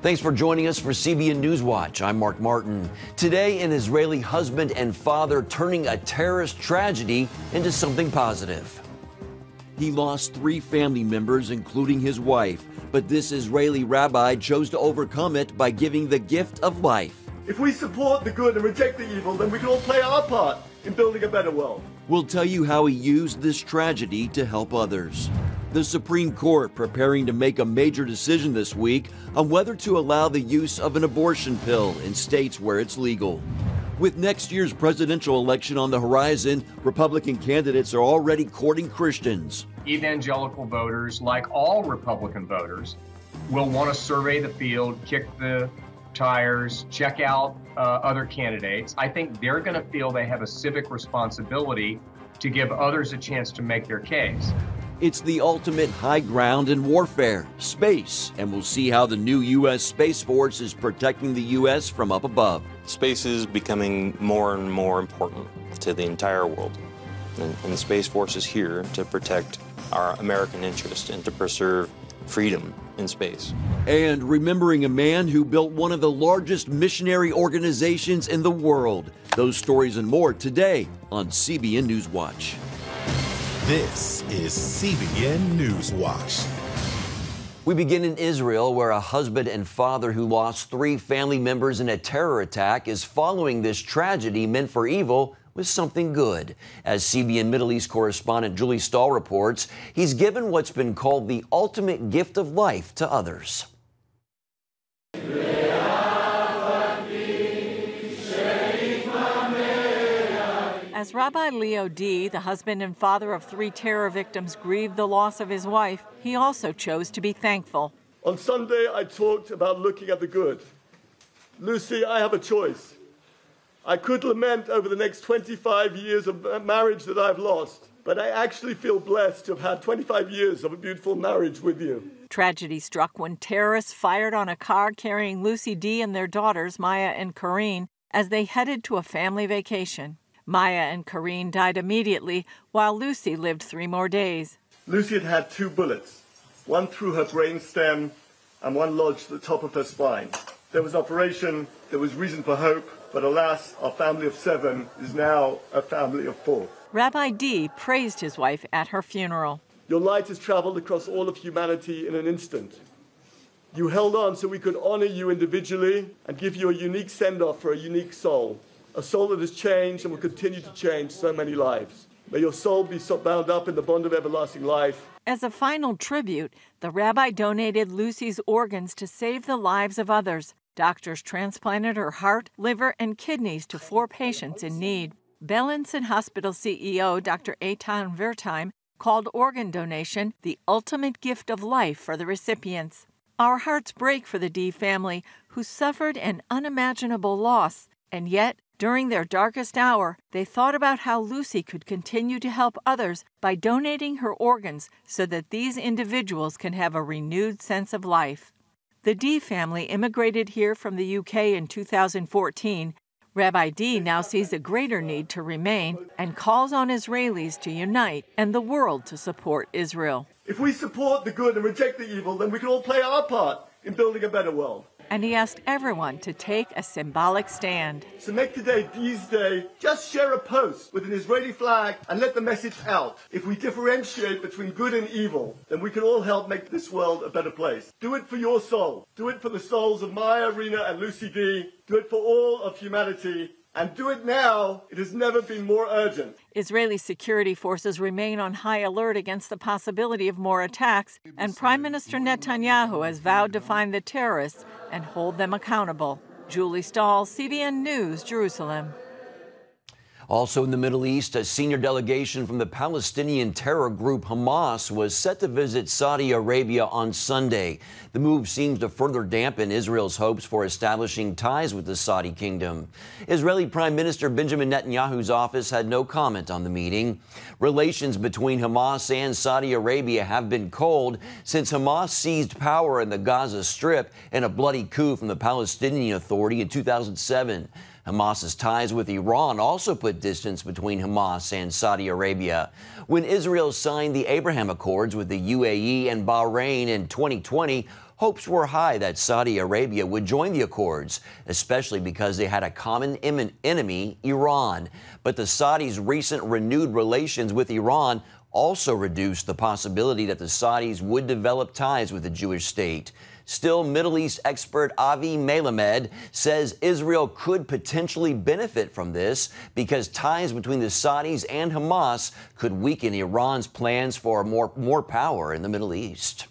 Thanks for joining us for CBN NewsWatch. I'm Mark Martin. Today, an Israeli husband and father turning a terrorist tragedy into something positive. He lost 3 family members, including his wife, but this Israeli rabbi chose to overcome it by giving the gift of life. If we support the good and reject the evil, then we can all play our part in building a better world. We'll tell you how he used this tragedy to help others. The Supreme Court preparing to make a major decision this week on whether to allow the use of an abortion pill in states where it's legal. With next year's presidential election on the horizon, Republican candidates are already courting Christians. Evangelical voters, like all Republican voters, will want to survey the field, kick the tires, check out other candidates. I think they're going to feel they have a civic responsibility to give others a chance to make their case. It's the ultimate high ground in warfare, space, and we'll see how the new U.S. Space Force is protecting the U.S. from up above. Space is becoming more and more important to the entire world, and the Space Force is here to protect our American interest and to preserve freedom in space. And remembering a man who built one of the largest missionary organizations in the world. Those stories and more today on CBN NewsWatch. This is CBN NewsWatch. We begin in Israel, where a husband and father who lost 3 family members in a terror attack is following this tragedy meant for evil with something good. As CBN Middle East correspondent Julie Stahl reports, he's given what's been called the ultimate gift of life to others. As Rabbi Leo D., the husband and father of 3 terror victims, grieved the loss of his wife, he also chose to be thankful. On Sunday, I talked about looking at the good. Lucy, I have a choice. I could lament over the next 25 years of marriage that I've lost, but I actually feel blessed to have had 25 years of a beautiful marriage with you. Tragedy struck when terrorists fired on a car carrying Lucy D. and their daughters, Maya and Corrine, as they headed to a family vacation. Maya and Corrine died immediately, while Lucy lived 3 more days. Lucy had had 2 bullets, one through her brain stem and one lodged at the top of her spine. There was an operation, there was reason for hope, but alas, our family of 7 is now a family of 4. Rabbi D. praised his wife at her funeral. Your light has traveled across all of humanity in an instant. You held on so we could honor you individually and give you a unique send-off for a unique soul. A soul that has changed and will continue to change so many lives. May your soul be so bound up in the bond of everlasting life. As a final tribute, the rabbi donated Lucy's organs to save the lives of others. Doctors transplanted her heart, liver, and kidneys to 4 patients in need. Bellinson Hospital CEO Dr. Eitan Wertheim called organ donation the ultimate gift of life for the recipients. Our hearts break for the D family, who suffered an unimaginable loss, and yet, during their darkest hour, they thought about how Lucy could continue to help others by donating her organs so that these individuals can have a renewed sense of life. The D family immigrated here from the UK in 2014. Rabbi D now sees a greater need to remain and calls on Israelis to unite and the world to support Israel. If we support the good and reject the evil, then we can all play our part in building a better world. And he asked everyone to take a symbolic stand. So make today D's Day. Just share a post with an Israeli flag and let the message out. If we differentiate between good and evil, then we can all help make this world a better place. Do it for your soul. Do it for the souls of Maya, Rena, and Lucy D. Do it for all of humanity. And do it now. It has never been more urgent. Israeli security forces remain on high alert against the possibility of more attacks, and Prime Minister Netanyahu has vowed to find the terrorists and hold them accountable. Julie Stahl, CBN News, Jerusalem. Also in the Middle East, a senior delegation from the Palestinian terror group Hamas was set to visit Saudi Arabia on Sunday. The move seems to further dampen Israel's hopes for establishing ties with the Saudi kingdom. Israeli Prime Minister Benjamin Netanyahu's office had no comment on the meeting. Relations between Hamas and Saudi Arabia have been cold since Hamas seized power in the Gaza Strip in a bloody coup from the Palestinian Authority in 2007. Hamas's ties with Iran also put distance between Hamas and Saudi Arabia. When Israel signed the Abraham Accords with the UAE and Bahrain in 2020, Hopes were high that Saudi Arabia would join the accords, especially because they had a common enemy, Iran. But the Saudis' recent renewed relations with Iran also reduced the possibility that the Saudis would develop ties with the Jewish state. Still, Middle East expert Avi Melamed says Israel could potentially benefit from this because ties between the Saudis and Hamas could weaken Iran's plans for more power in the Middle East.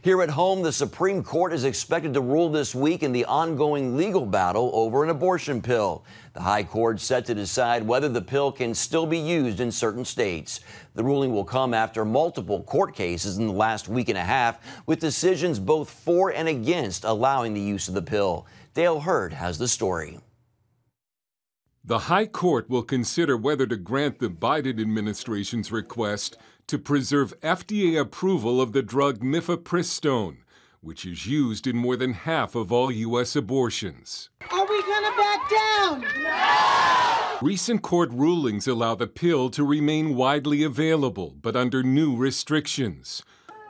Here at home, the Supreme Court is expected to rule this week in the ongoing legal battle over an abortion pill. The High Court set to decide whether the pill can still be used in certain states. The ruling will come after multiple court cases in the last week and a half, with decisions both for and against allowing the use of the pill. Dale Hurd has the story. The High Court will consider whether to grant the Biden administration's request to preserve FDA approval of the drug mifepristone, which is used in more than half of all U.S. abortions. Are we going to back down? No! Recent court rulings allow the pill to remain widely available, but under new restrictions.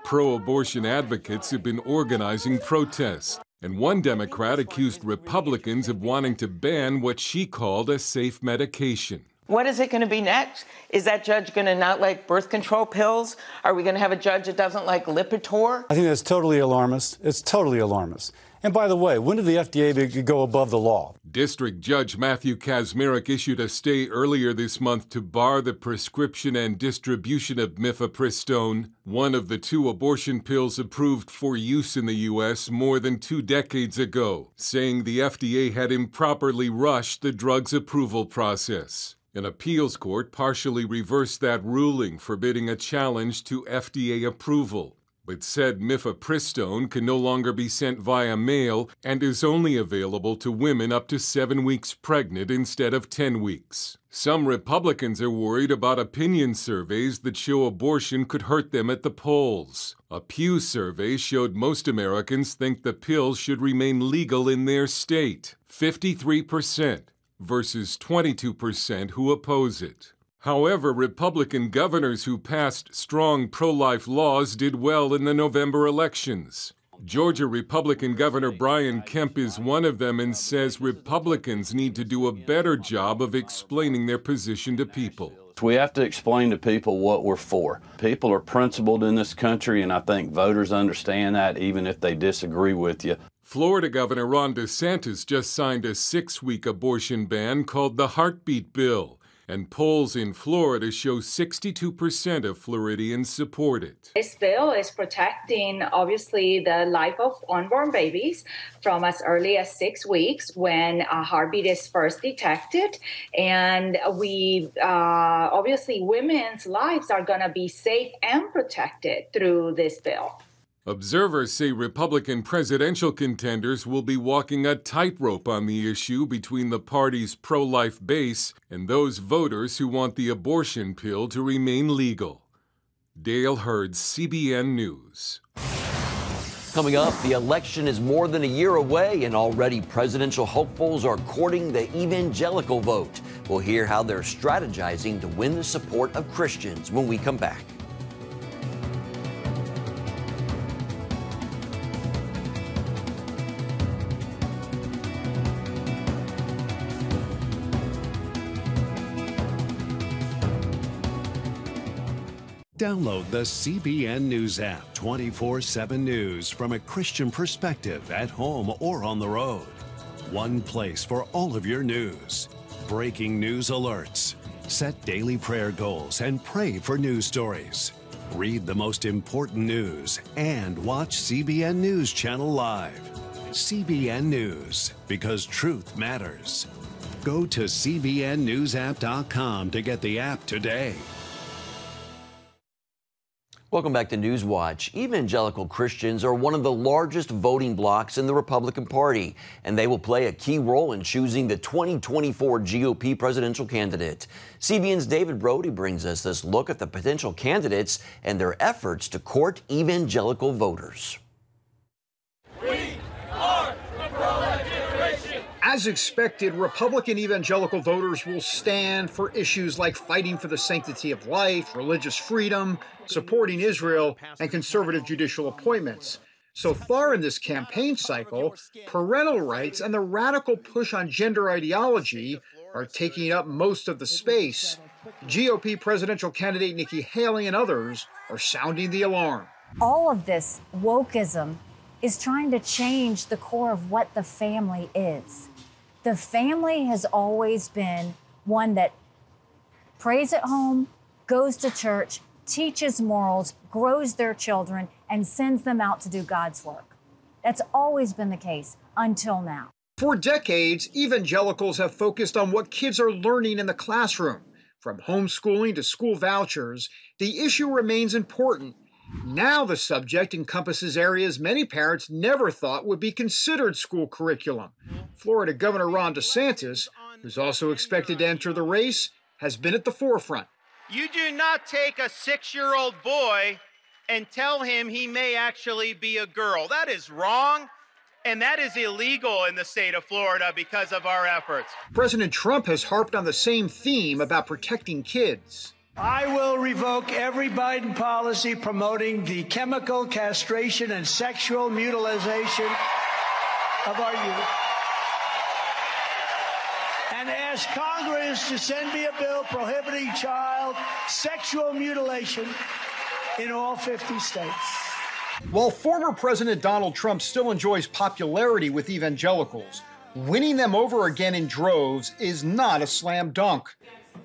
Pro-abortion advocates have been organizing protests, and one Democrat accused Republicans of wanting to ban what she called a safe medication. What is it going to be next? Is that judge going to not like birth control pills? Are we going to have a judge that doesn't like Lipitor? I think that's totally alarmist. It's totally alarmist. And by the way, when did the FDA go above the law? District Judge Matthew Kaczmarek issued a stay earlier this month to bar the prescription and distribution of mifepristone, one of the 2 abortion pills approved for use in the U.S. more than 2 decades ago, saying the FDA had improperly rushed the drug's approval process. An appeals court partially reversed that ruling, forbidding a challenge to FDA approval, but said mifepristone can no longer be sent via mail and is only available to women up to 7 weeks pregnant instead of 10 weeks. Some Republicans are worried about opinion surveys that show abortion could hurt them at the polls. A Pew survey showed most Americans think the pill should remain legal in their state, 53%. Versus 22% who oppose it. However, Republican governors who passed strong pro-life laws did well in the November elections. Georgia Republican Governor Brian Kemp is one of them and says Republicans need to do a better job of explaining their position to people. We have to explain to people what we're for. People are principled in this country, and I think voters understand that even if they disagree with you. Florida Governor Ron DeSantis just signed a 6-week abortion ban called the Heartbeat Bill, and polls in Florida show 62% of Floridians support it. This bill is protecting, obviously, the life of unborn babies from as early as 6 weeks when a heartbeat is first detected. And obviously, women's lives are going to be safe and protected through this bill. Observers say Republican presidential contenders will be walking a tightrope on the issue between the party's pro-life base and those voters who want the abortion pill to remain legal. Dale Hurd, CBN News. Coming up, the election is more than a year away, and already presidential hopefuls are courting the evangelical vote. We'll hear how they're strategizing to win the support of Christians when we come back. Download the CBN News app, 24/7 news from a Christian perspective at home or on the road. One place for all of your news. Breaking news alerts. Set daily prayer goals and pray for news stories. Read the most important news and watch CBN News Channel live. CBN News, because truth matters. Go to cbnnewsapp.com to get the app today. Welcome back to NewsWatch. Evangelical Christians are one of the largest voting blocs in the Republican Party, and they will play a key role in choosing the 2024 GOP presidential candidate. CBN's David Brody brings us this look at the potential candidates and their efforts to court evangelical voters. We are the pro-life generation. As expected, Republican evangelical voters will stand for issues like fighting for the sanctity of life, religious freedom, supporting Israel, and conservative judicial appointments. So far in this campaign cycle, parental rights and the radical push on gender ideology are taking up most of the space. GOP presidential candidate Nikki Haley and others are sounding the alarm. All of this wokeism is trying to change the core of what the family is. The family has always been one that prays at home, goes to church, teaches morals, grows their children, and sends them out to do God's work. That's always been the case until now. For decades, evangelicals have focused on what kids are learning in the classroom. From homeschooling to school vouchers, the issue remains important. Now the subject encompasses areas many parents never thought would be considered school curriculum. Florida Governor Ron DeSantis, who's also expected to enter the race, has been at the forefront. You do not take a 6-year-old boy and tell him he may actually be a girl. That is wrong, and that is illegal in the state of Florida because of our efforts. President Trump has harped on the same theme about protecting kids. I will revoke every Biden policy promoting the chemical castration and sexual mutilation of our youth, and ask Congress to send me a bill prohibiting child sexual mutilation in all 50 states. While former President Donald Trump still enjoys popularity with evangelicals, winning them over again in droves is not a slam dunk.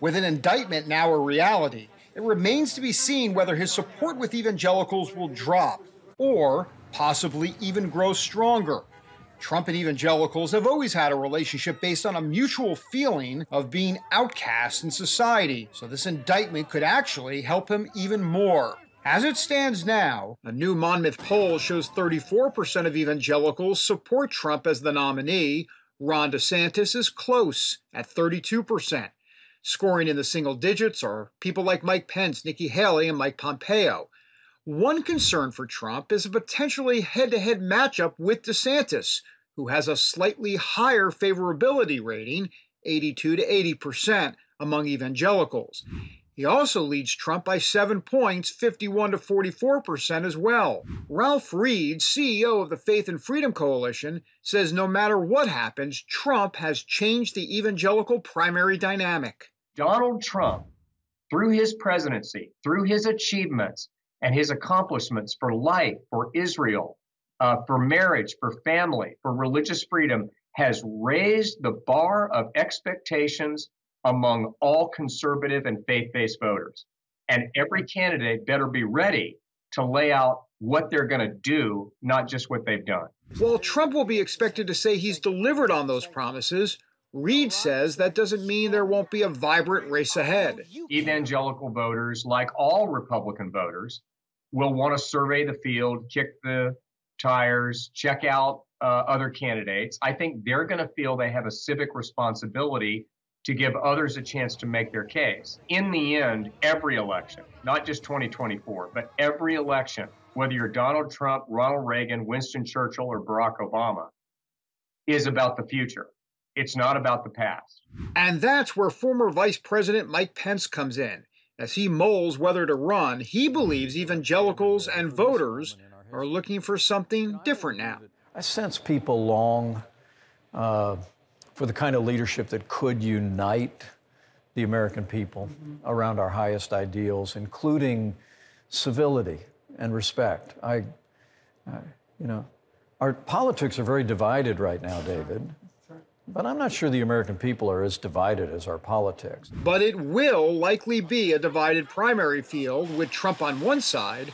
With an indictment now a reality, it remains to be seen whether his support with evangelicals will drop or possibly even grow stronger. Trump and evangelicals have always had a relationship based on a mutual feeling of being outcasts in society, so this indictment could actually help him even more. As it stands now, a new Monmouth poll shows 34% of evangelicals support Trump as the nominee. Ron DeSantis is close at 32%. Scoring in the single digits are people like Mike Pence, Nikki Haley, and Mike Pompeo. One concern for Trump is a potentially head-to-head matchup with DeSantis, who has a slightly higher favorability rating, 82 to 80% among evangelicals. He also leads Trump by 7 points, 51 to 44% as well. Ralph Reed, CEO of the Faith and Freedom Coalition, says no matter what happens, Trump has changed the evangelical primary dynamic. Donald Trump, through his presidency, through his achievements and his accomplishments for life, for Israel, for marriage, for family, for religious freedom, has raised the bar of expectations among all conservative and faith-based voters. And every candidate better be ready to lay out what they're going to do, not just what they've done. While Trump will be expected to say he's delivered on those promises, Reed says that doesn't mean there won't be a vibrant race ahead. Evangelical voters, like all Republican voters, will want to survey the field, kick the tires, check out other candidates. I think they're going to feel they have a civic responsibility to give others a chance to make their case. In the end, every election, not just 2024, but every election, whether you're Donald Trump, Ronald Reagan, Winston Churchill, or Barack Obama, is about the future. It's not about the past. And that's where former Vice President Mike Pence comes in. As he mulls whether to run, he believes evangelicals and voters are looking for something different now. I sense people long for the kind of leadership that could unite the American people around our highest ideals, including civility and respect. Our politics are very divided right now, David, but I'm not sure the American people are as divided as our politics. But it will likely be a divided primary field with Trump on one side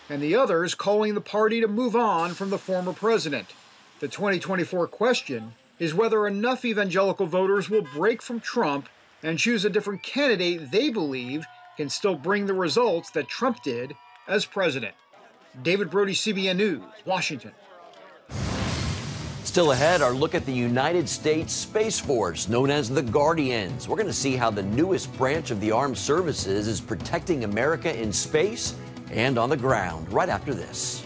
and the others calling the party to move on from the former president. The 2024 question is whether enough evangelical voters will break from Trump and choose a different candidate they believe can still bring the results that Trump did as president. David Brody, CBN News, Washington. Still ahead, our look at the United States Space Force, known as the Guardians. We're going to see how the newest branch of the armed services is protecting America in space and on the ground, right after this.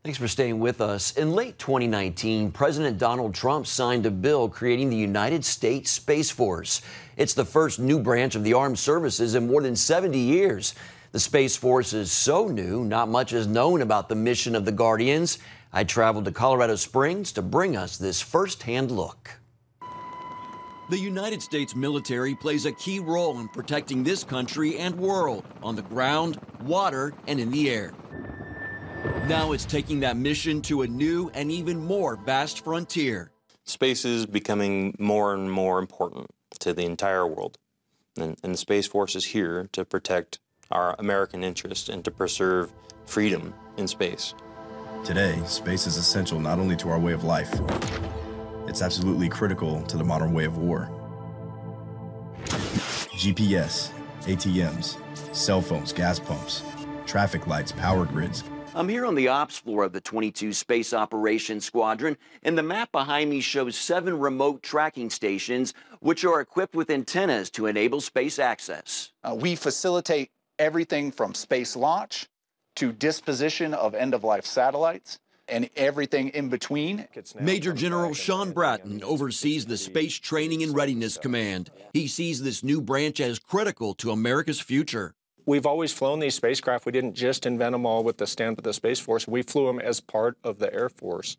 Thanks for staying with us. In late 2019, President Donald Trump signed a bill creating the United States Space Force. It's the first new branch of the armed services in more than 70 years. The Space Force is so new, not much is known about the mission of the Guardians. I traveled to Colorado Springs to bring us this first-hand look. The United States military plays a key role in protecting this country and world on the ground, water, and in the air. Now it's taking that mission to a new and even more vast frontier. Space is becoming more and more important to the entire world. And the Space Force is here to protect our American interest and to preserve freedom in space. Today, space is essential not only to our way of life, it's absolutely critical to the modern way of war. GPS, ATMs, cell phones, gas pumps, traffic lights, power grids. I'm here on the ops floor of the 22 Space Operations Squadron, and the map behind me shows 7 remote tracking stations, which are equipped with antennas to enable space access. We facilitate everything from space launch to disposition of end-of-life satellites and everything in between. Major General Sean Bratton oversees the Space Training and Readiness Command. He sees this new branch as critical to America's future. We've always flown these spacecraft. We didn't just invent them all with the stamp of the Space Force. We flew them as part of the Air Force.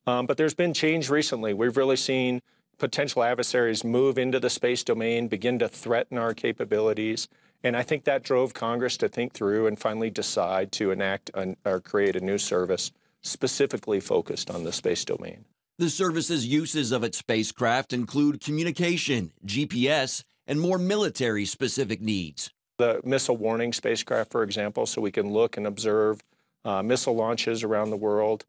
But there's been change recently. We've really seen potential adversaries move into the space domain, begin to threaten our capabilities. And I think that drove Congress to think through and finally decide to enact or create a new service specifically focused on the space domain. The service's uses of its spacecraft include communication, GPS, and more military-specific needs. The missile warning spacecraft, for example, so we can look and observe missile launches around the world,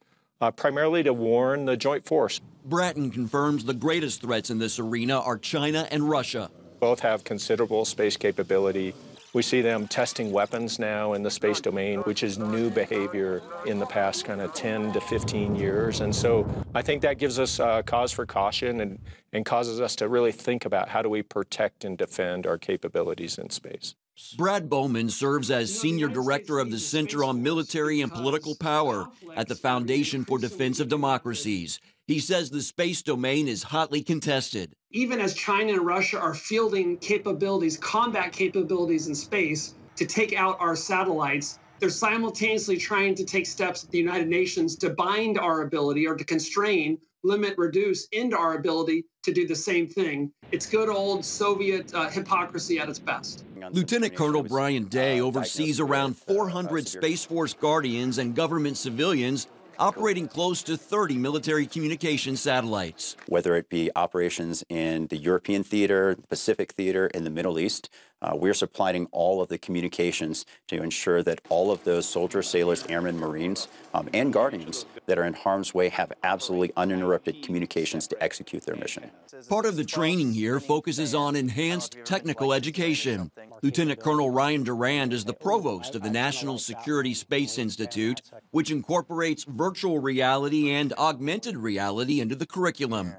primarily to warn the joint force. Bratton confirms the greatest threats in this arena are China and Russia. Both have considerable space capability. We see them testing weapons now in the space domain, which is new behavior in the past kind of 10 to 15 years. And so I think that gives us cause for caution and causes us to really think about how do we protect and defend our capabilities in space. Brad Bowman serves as Senior Director of the Center on Military and Political Power at the Foundation for Defense of Democracies. He says the space domain is hotly contested. Even as China and Russia are fielding capabilities, combat capabilities in space to take out our satellites, they're simultaneously trying to take steps at the United Nations to bind our ability or to constrain, limit, reduce into our ability to do the same thing. It's good old Soviet hypocrisy at its best. Lieutenant Colonel Brian Day oversees around 400 Space Force Guardians and government civilians operating close to 30 military communication satellites. Whether it be operations in the European theater, Pacific theater, in the Middle East, we're supplying all of the communications to ensure that all of those soldiers, sailors, airmen, Marines, and Guardians that are in harm's way have absolutely uninterrupted communications to execute their mission. Part of the training here focuses on enhanced technical education. Lieutenant Colonel Ryan Durand is the provost of the National Security Space Institute, which incorporates virtual reality and augmented reality into the curriculum.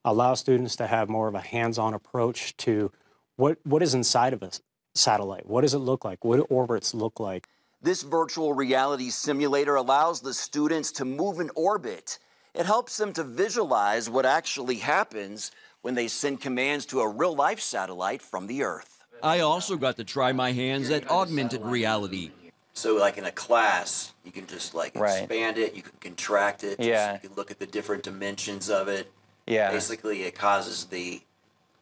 Allow students to have more of a hands-on approach to what is inside of a satellite? What does it look like? What do orbits look like? This virtual reality simulator allows the students to move in orbit. It helps them to visualize what actually happens when they send commands to a real-life satellite from the Earth. I also got to try my hands at augmented reality. So like in a class, you can just expand it, you can contract it, you can look at the different dimensions of it. Basically, it causes the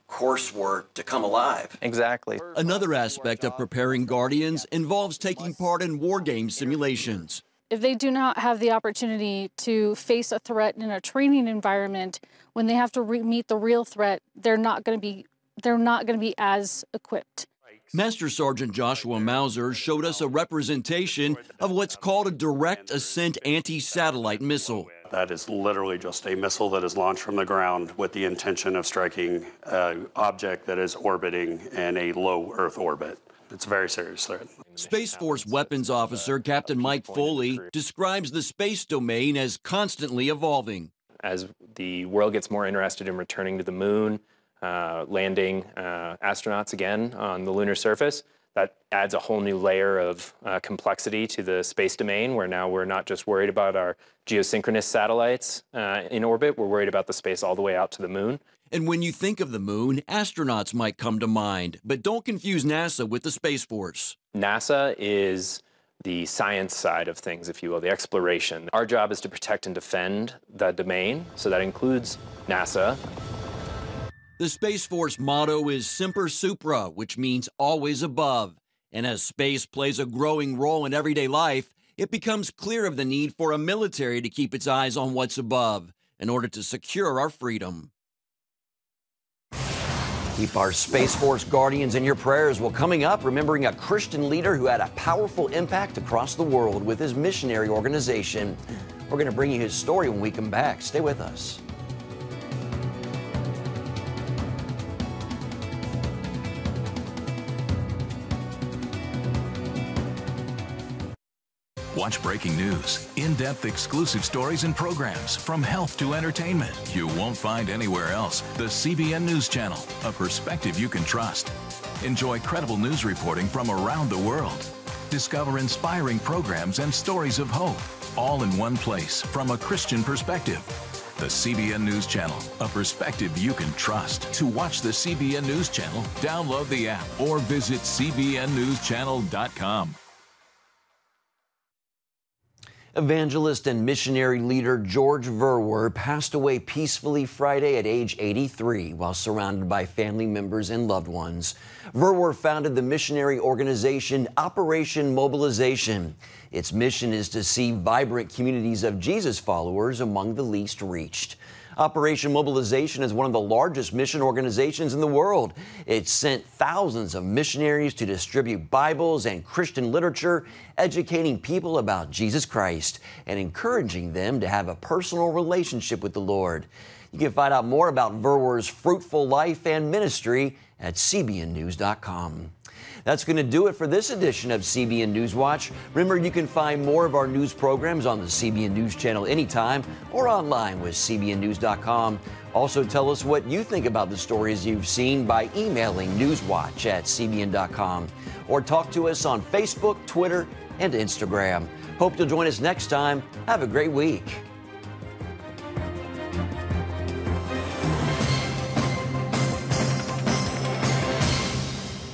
coursework to come alive. Exactly. Another aspect of preparing Guardians involves taking part in war game simulations. If they do not have the opportunity to face a threat in a training environment, when they have to meet the real threat, they're not going to be as equipped. Master Sergeant Joshua Mauser showed us a representation of what's called a direct ascent anti-satellite missile. That is literally just a missile that is launched from the ground with the intention of striking an object that is orbiting in a low Earth orbit. It's a very serious threat. Space Force Weapons Officer Captain Mike Foley describes the space domain as constantly evolving. As the world gets more interested in returning to the moon, landing astronauts again on the lunar surface, That adds a whole new layer of complexity to the space domain, where now we're not just worried about our geosynchronous satellites in orbit, we're worried about the space all the way out to the moon. And when you think of the moon, astronauts might come to mind, but don't confuse NASA with the Space Force. NASA is the science side of things, if you will, the exploration. Our job is to protect and defend the domain, so that includes NASA. The Space Force motto is Semper Supra, which means always above. And as space plays a growing role in everyday life, it becomes clear of the need for a military to keep its eyes on what's above in order to secure our freedom. Keep our Space Force guardians in your prayers. Well, coming up, remembering a Christian leader who had a powerful impact across the world with his missionary organization. We're going to bring you his story when we come back. Stay with us. Watch breaking news, in-depth exclusive stories and programs from health to entertainment you won't find anywhere else. The CBN News Channel, a perspective you can trust. Enjoy credible news reporting from around the world. Discover inspiring programs and stories of hope, all in one place from a Christian perspective. The CBN News Channel, a perspective you can trust. To watch the CBN News Channel, download the app or visit cbnnewschannel.com. Evangelist and missionary leader George Verwer passed away peacefully Friday at age 83 while surrounded by family members and loved ones. Verwer founded the missionary organization Operation Mobilization. Its mission is to see vibrant communities of Jesus followers among the least reached. Operation Mobilization is one of the largest mission organizations in the world. It sent thousands of missionaries to distribute Bibles and Christian literature, educating people about Jesus Christ and encouraging them to have a personal relationship with the Lord. You can find out more about Verwer's fruitful life and ministry at cbnnews.com. That's going to do it for this edition of CBN NewsWatch. Remember, you can find more of our news programs on the CBN News Channel anytime or online with cbnnews.com. Also, tell us what you think about the stories you've seen by emailing newswatch@cbn.com or talk to us on Facebook, Twitter, and Instagram. Hope you'll join us next time. Have a great week.